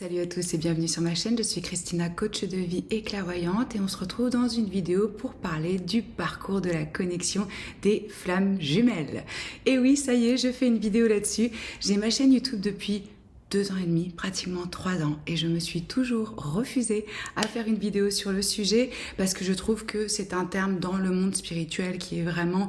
Salut à tous et bienvenue sur ma chaîne, je suis Christina, coach de vie et clairvoyante et on se retrouve dans une vidéo pour parler du parcours de la connexion des flammes jumelles. Et oui, ça y est, je fais une vidéo là-dessus. J'ai ma chaîne YouTube depuis 2 ans et demi, pratiquement 3 ans, et je me suis toujours refusée à faire une vidéo sur le sujet parce que je trouve que c'est un terme dans le monde spirituel qui est vraiment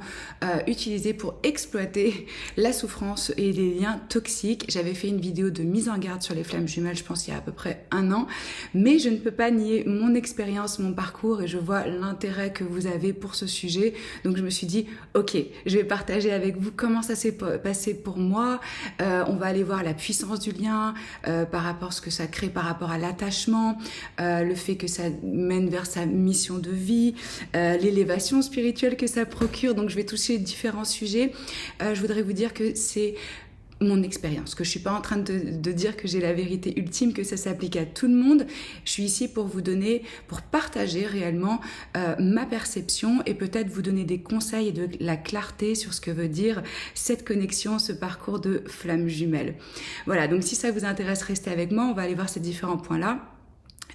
utilisé pour exploiter la souffrance et les liens toxiques. J'avais fait une vidéo de mise en garde sur les flammes jumelles, je pense il y a à peu près 1 an, mais je ne peux pas nier mon expérience, mon parcours, et je vois l'intérêt que vous avez pour ce sujet. Donc je me suis dit, ok, je vais partager avec vous comment ça s'est passé pour moi. On va aller voir la puissance du lien, par rapport à ce que ça crée par rapport à l'attachement, le fait que ça mène vers sa mission de vie, l'élévation spirituelle que ça procure. Donc je vais toucher différents sujets. Je voudrais vous dire que c'est mon expérience, que je suis pas en train de dire que j'ai la vérité ultime, que ça s'applique à tout le monde. Je suis ici pour vous donner, pour partager réellement ma perception et peut-être vous donner des conseils et de la clarté sur ce que veut dire cette connexion, ce parcours de flammes jumelles. Voilà, donc si ça vous intéresse, restez avec moi, on va aller voir ces différents points-là.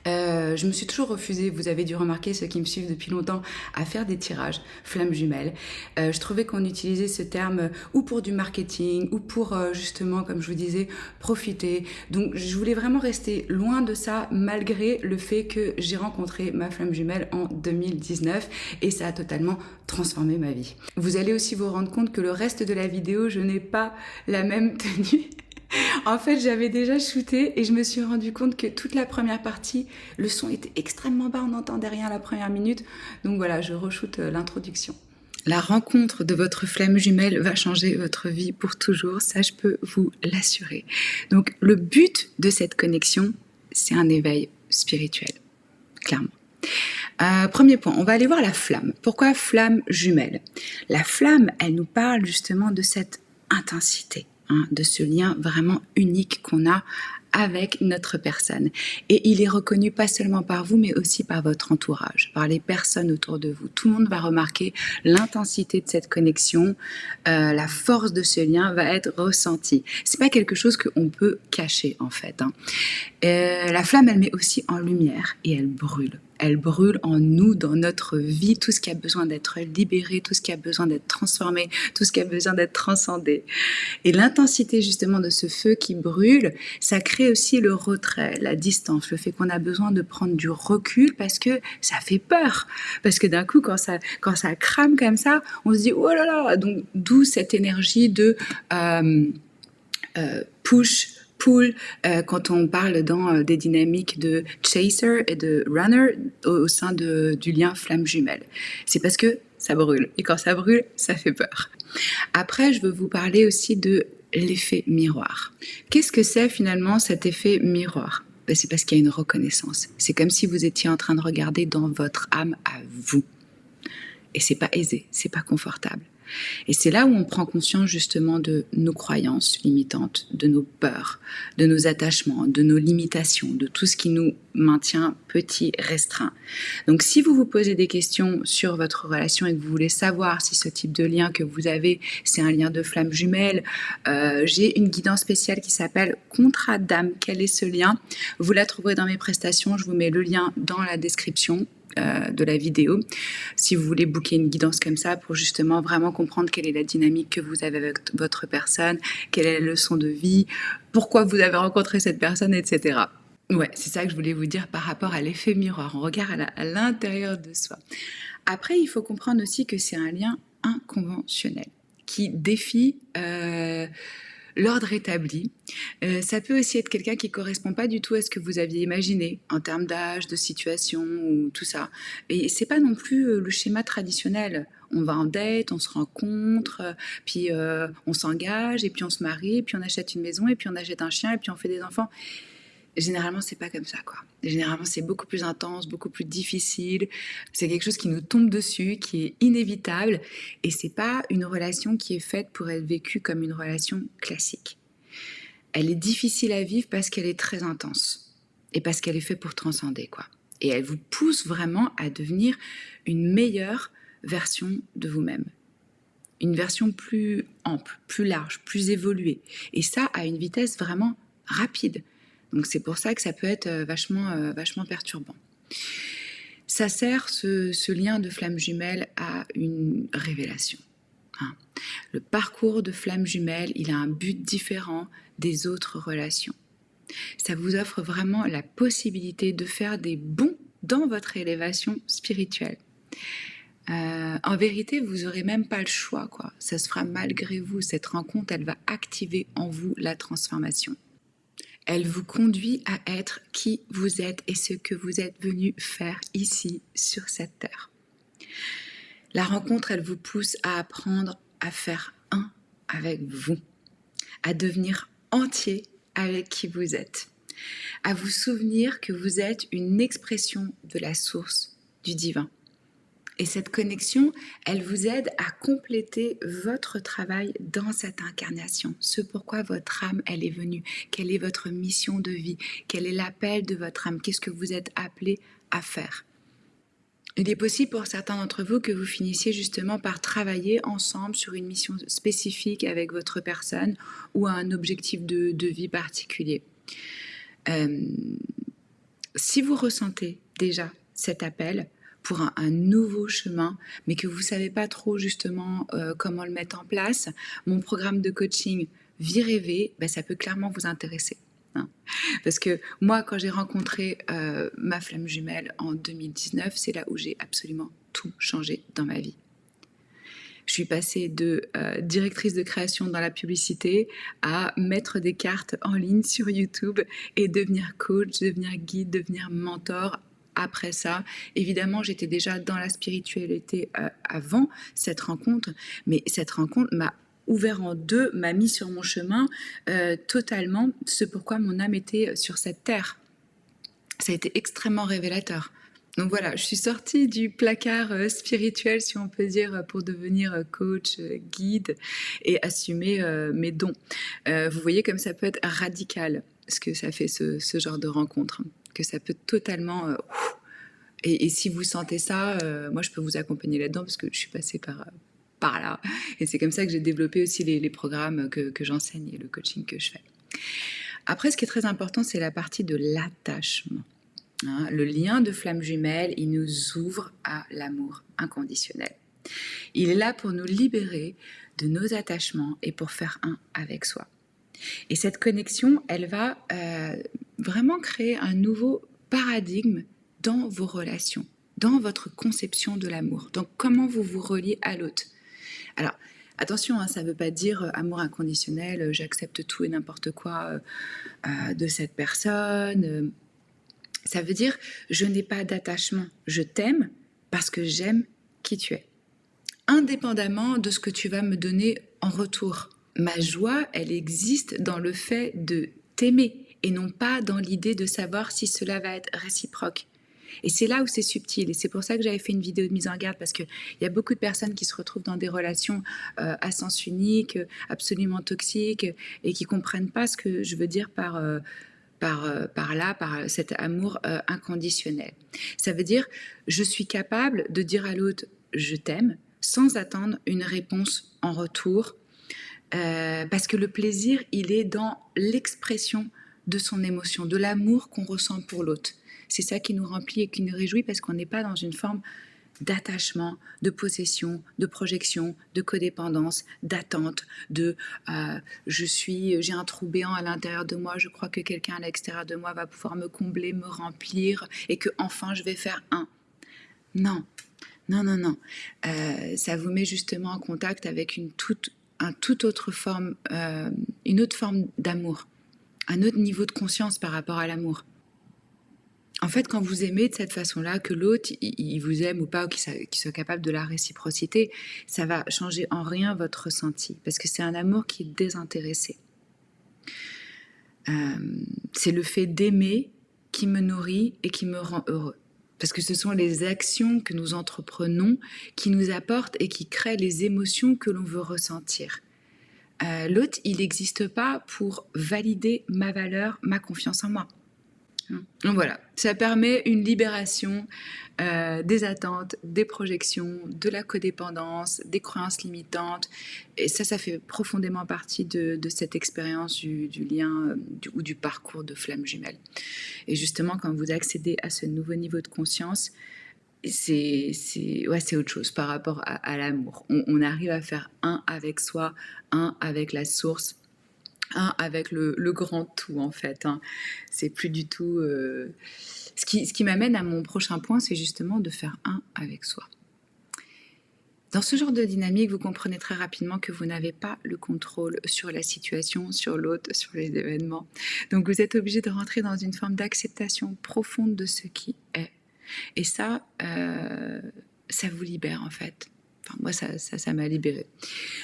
Je me suis toujours refusée, vous avez dû remarquer, ceux qui me suivent depuis longtemps, à faire des tirages flammes jumelles. Je trouvais qu'on utilisait ce terme ou pour du marketing ou pour justement, comme je vous disais, profiter. Donc je voulais vraiment rester loin de ça malgré le fait que j'ai rencontré ma flamme jumelle en 2019 et ça a totalement transformé ma vie. Vous allez aussi vous rendre compte que le reste de la vidéo, je n'ai pas la même tenue. En fait, j'avais déjà shooté et je me suis rendu compte que toute la première partie, le son était extrêmement bas, on n'entendait rien la première minute. Donc voilà, je re-shoot l'introduction. La rencontre de votre flamme jumelle va changer votre vie pour toujours, ça je peux vous l'assurer. Donc le but de cette connexion, c'est un éveil spirituel, clairement. Premier point, on va aller voir la flamme. Pourquoi flamme jumelle? La flamme, elle nous parle justement de cette intensité. De ce lien vraiment unique qu'on a avec notre personne. Et il est reconnu pas seulement par vous, mais aussi par votre entourage, par les personnes autour de vous. Tout le monde va remarquer l'intensité de cette connexion, la force de ce lien va être ressentie. C'est pas quelque chose qu'on peut cacher en fait. La flamme, elle met aussi en lumière et elle brûle. Elle brûle en nous, dans notre vie, tout ce qui a besoin d'être libéré, tout ce qui a besoin d'être transformé, tout ce qui a besoin d'être transcendé. Et l'intensité justement de ce feu qui brûle, ça crée aussi le retrait, la distance, le fait qu'on a besoin de prendre du recul parce que ça fait peur. Parce que d'un coup, quand ça crame comme ça, on se dit « oh là là !» Donc d'où cette énergie de push, pull, quand on parle dans des dynamiques de chaser et de runner au sein du lien flamme jumelle. C'est parce que ça brûle. Et quand ça brûle, ça fait peur. Après, je veux vous parler aussi de l'effet miroir. Qu'est-ce que c'est finalement cet effet miroir? C'est parce qu'il y a une reconnaissance. C'est comme si vous étiez en train de regarder dans votre âme à vous. Et c'est pas aisé, c'est pas confortable. Et c'est là où on prend conscience justement de nos croyances limitantes, de nos peurs, de nos attachements, de nos limitations, de tout ce qui nous maintient petits, restreints. Donc si vous vous posez des questions sur votre relation et que vous voulez savoir si ce type de lien que vous avez, c'est un lien de flamme jumelle, j'ai une guidance spéciale qui s'appelle Contrat d'âme. Quel est ce lien? Vous la trouverez dans mes prestations, je vous mets le lien dans la description de la vidéo, si vous voulez booker une guidance comme ça pour justement vraiment comprendre quelle est la dynamique que vous avez avec votre personne, quelle est la leçon de vie, pourquoi vous avez rencontré cette personne, etc. Ouais, c'est ça que je voulais vous dire par rapport à l'effet miroir, on regarde à l'intérieur de soi. Après, il faut comprendre aussi que c'est un lien inconventionnel qui défie l'ordre établi. Ça peut aussi être quelqu'un qui ne correspond pas du tout à ce que vous aviez imaginé en termes d'âge, de situation ou tout ça. Et c'est pas non plus le schéma traditionnel. On va en date, on se rencontre, puis on s'engage, et puis on se marie, et puis on achète une maison, et puis on achète un chien, et puis on fait des enfants. Généralement, c'est pas comme ça, quoi. Généralement, c'est beaucoup plus intense, beaucoup plus difficile. C'est quelque chose qui nous tombe dessus, qui est inévitable. Et c'est pas une relation qui est faite pour être vécue comme une relation classique. Elle est difficile à vivre parce qu'elle est très intense. Et parce qu'elle est faite pour transcender, quoi. Et elle vous pousse vraiment à devenir une meilleure version de vous-même. Une version plus ample, plus large, plus évoluée. Et ça, à une vitesse vraiment rapide. Donc c'est pour ça que ça peut être vachement perturbant. Ça sert, ce lien de flamme jumelle, à une révélation. Hein. Le parcours de flamme jumelle, il a un but différent des autres relations. Ça vous offre vraiment la possibilité de faire des bonds dans votre élévation spirituelle. En vérité, vous n'aurez même pas le choix, quoi. Ça se fera malgré vous. Cette rencontre, elle va activer en vous la transformation. Elle vous conduit à être qui vous êtes et ce que vous êtes venu faire ici, sur cette terre. La rencontre, elle vous pousse à apprendre à faire un avec vous, à devenir entier avec qui vous êtes, à vous souvenir que vous êtes une expression de la source du divin. Et cette connexion, elle vous aide à compléter votre travail dans cette incarnation. Ce pourquoi votre âme, elle est venue. Quelle est votre mission de vie? Quel est l'appel de votre âme? Qu'est-ce que vous êtes appelé à faire? Il est possible pour certains d'entre vous que vous finissiez justement par travailler ensemble sur une mission spécifique avec votre personne ou un objectif de vie particulier. Si vous ressentez déjà cet appel pour un nouveau chemin, mais que vous ne savez pas trop justement comment le mettre en place, mon programme de coaching Vie rêver, ça peut clairement vous intéresser. Hein. Parce que moi, quand j'ai rencontré ma flamme jumelle en 2019, c'est là où j'ai absolument tout changé dans ma vie. Je suis passée de directrice de création dans la publicité à mettre des cartes en ligne sur YouTube et devenir coach, devenir guide, devenir mentor. Après ça, évidemment, j'étais déjà dans la spiritualité avant cette rencontre, mais cette rencontre m'a ouvert en deux, m'a mis sur mon chemin totalement ce pourquoi mon âme était sur cette terre. Ça a été extrêmement révélateur. Donc voilà, je suis sortie du placard spirituel, si on peut dire, pour devenir coach, guide et assumer mes dons. Vous voyez comme ça peut être radical, ce que ça fait ce genre de rencontre, que ça peut totalement... Et si vous sentez ça, moi je peux vous accompagner là-dedans parce que je suis passée par là. Et c'est comme ça que j'ai développé aussi les programmes que j'enseigne et le coaching que je fais. Après, ce qui est très important, c'est la partie de l'attachement. Hein, le lien de flamme jumelle, il nous ouvre à l'amour inconditionnel. Il est là pour nous libérer de nos attachements et pour faire un avec soi. Et cette connexion, elle va vraiment créer un nouveau paradigme dans vos relations, dans votre conception de l'amour. Donc, comment vous vous reliez à l'autre. Alors, attention, hein, ça ne veut pas dire amour inconditionnel, j'accepte tout et n'importe quoi de cette personne. Ça veut dire, je n'ai pas d'attachement, je t'aime parce que j'aime qui tu es. Indépendamment de ce que tu vas me donner en retour. Ma joie, elle existe dans le fait de t'aimer et non pas dans l'idée de savoir si cela va être réciproque. Et c'est là où c'est subtil. Et c'est pour ça que j'avais fait une vidéo de mise en garde, parce qu'il y a beaucoup de personnes qui se retrouvent dans des relations à sens unique, absolument toxiques, et qui ne comprennent pas ce que je veux dire par cet amour inconditionnel. Ça veut dire, je suis capable de dire à l'autre « je t'aime » sans attendre une réponse en retour, parce que le plaisir, il est dans l'expression de son émotion, de l'amour qu'on ressent pour l'autre. C'est ça qui nous remplit et qui nous réjouit, parce qu'on n'est pas dans une forme d'attachement, de possession, de projection, de codépendance, d'attente, j'ai un trou béant à l'intérieur de moi, je crois que quelqu'un à l'extérieur de moi va pouvoir me combler, me remplir, et que enfin je vais faire un. Non. Ça vous met justement en contact avec une toute autre forme d'amour, un autre niveau de conscience par rapport à l'amour. En fait, quand vous aimez de cette façon-là, que l'autre, il vous aime ou pas, ou qu'il soit capable de la réciprocité, ça va changer en rien votre ressenti, parce que c'est un amour qui est désintéressé. C'est le fait d'aimer qui me nourrit et qui me rend heureux. Parce que ce sont les actions que nous entreprenons qui nous apportent et qui créent les émotions que l'on veut ressentir. L'autre, il n'existe pas pour valider ma valeur, ma confiance en moi. Donc voilà, ça permet une libération des attentes, des projections, de la codépendance, des croyances limitantes. Et ça fait profondément partie de cette expérience du lien ou du parcours de flamme jumelle. Et justement, quand vous accédez à ce nouveau niveau de conscience, c'est autre chose par rapport à l'amour. On arrive à faire un avec soi, un avec la source, un avec le grand tout en fait. C'est plus du tout... Ce qui m'amène à mon prochain point, c'est justement de faire un avec soi. Dans ce genre de dynamique, vous comprenez très rapidement que vous n'avez pas le contrôle sur la situation, sur l'autre, sur les événements. Donc vous êtes obligé de rentrer dans une forme d'acceptation profonde de ce qui est. Et ça vous libère en fait. Enfin, moi, ça m'a libérée.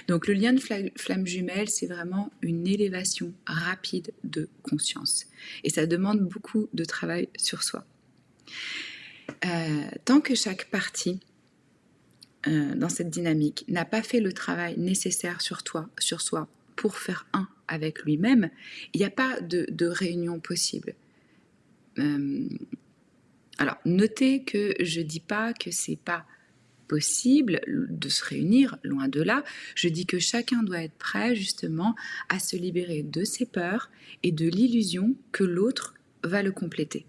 Donc le lien de flamme jumelle, c'est vraiment une élévation rapide de conscience. Et ça demande beaucoup de travail sur soi. Tant que chaque partie dans cette dynamique n'a pas fait le travail nécessaire sur soi, pour faire un avec lui-même, il n'y a pas de réunion possible. Alors, notez que je ne dis pas que c'est pas possible de se réunir, loin de là. Je dis que chacun doit être prêt justement à se libérer de ses peurs et de l'illusion que l'autre va le compléter.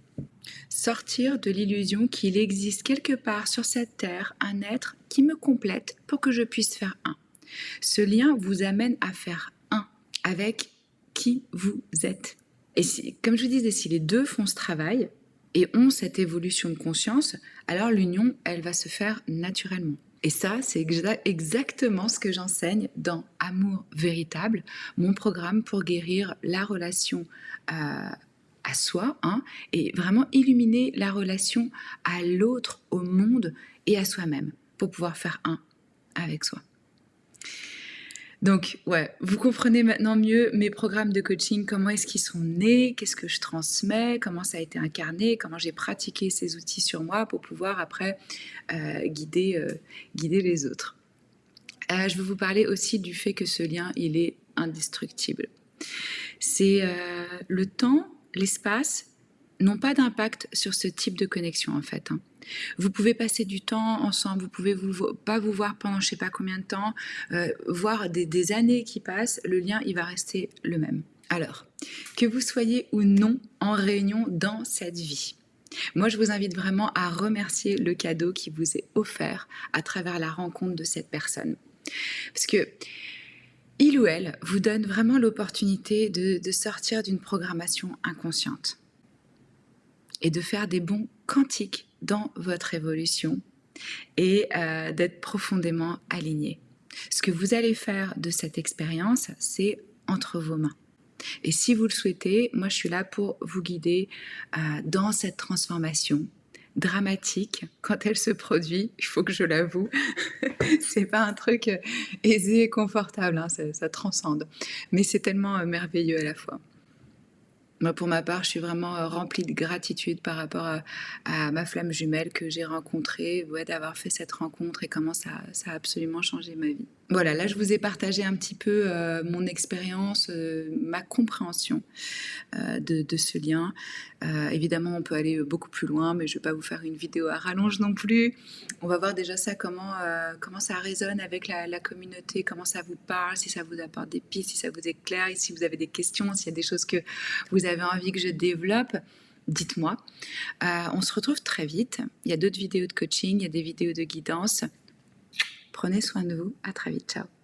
Sortir de l'illusion qu'il existe quelque part sur cette terre un être qui me complète pour que je puisse faire un. Ce lien vous amène à faire un avec qui vous êtes. Et comme je vous disais, si les deux font ce travail et ont cette évolution de conscience, alors l'union, elle va se faire naturellement. Et ça, c'est exactement ce que j'enseigne dans Amour véritable, mon programme pour guérir la relation à soi, et vraiment illuminer la relation à l'autre, au monde et à soi-même, pour pouvoir faire un avec soi. Donc, vous comprenez maintenant mieux mes programmes de coaching, comment est-ce qu'ils sont nés, qu'est-ce que je transmets, comment ça a été incarné, comment j'ai pratiqué ces outils sur moi pour pouvoir après guider les autres. Je vais vous parler aussi du fait que ce lien, il est indestructible. C'est le temps, l'espace n'ont pas d'impact sur ce type de connexion en fait. Vous pouvez passer du temps ensemble, vous pouvez pas vous voir pendant je sais pas combien de temps, voir des années qui passent, le lien il va rester le même. Alors, que vous soyez ou non en réunion dans cette vie, moi je vous invite vraiment à remercier le cadeau qui vous est offert à travers la rencontre de cette personne. Parce que il ou elle vous donne vraiment l'opportunité de sortir d'une programmation inconsciente et de faire des bonds quantiques dans votre évolution et d'être profondément aligné. Ce que vous allez faire de cette expérience, c'est entre vos mains. Et si vous le souhaitez, moi je suis là pour vous guider dans cette transformation dramatique quand elle se produit, il faut que je l'avoue. C'est pas un truc aisé et confortable, ça transcende. Mais c'est tellement merveilleux à la fois. Moi, pour ma part, je suis vraiment remplie de gratitude par rapport à ma flamme jumelle que j'ai rencontrée, d'avoir fait cette rencontre et comment ça a absolument changé ma vie. Voilà, là, je vous ai partagé un petit peu mon expérience, ma compréhension de ce lien. Évidemment, on peut aller beaucoup plus loin, mais je ne vais pas vous faire une vidéo à rallonge non plus. On va voir déjà ça, comment ça résonne avec la communauté, comment ça vous parle, si ça vous apporte des pistes, si ça vous éclaire, et si vous avez des questions, s'il y a des choses que vous avez envie que je développe, dites-moi. On se retrouve très vite. Il y a d'autres vidéos de coaching, il y a des vidéos de guidance. Prenez soin de vous. À très vite. Ciao.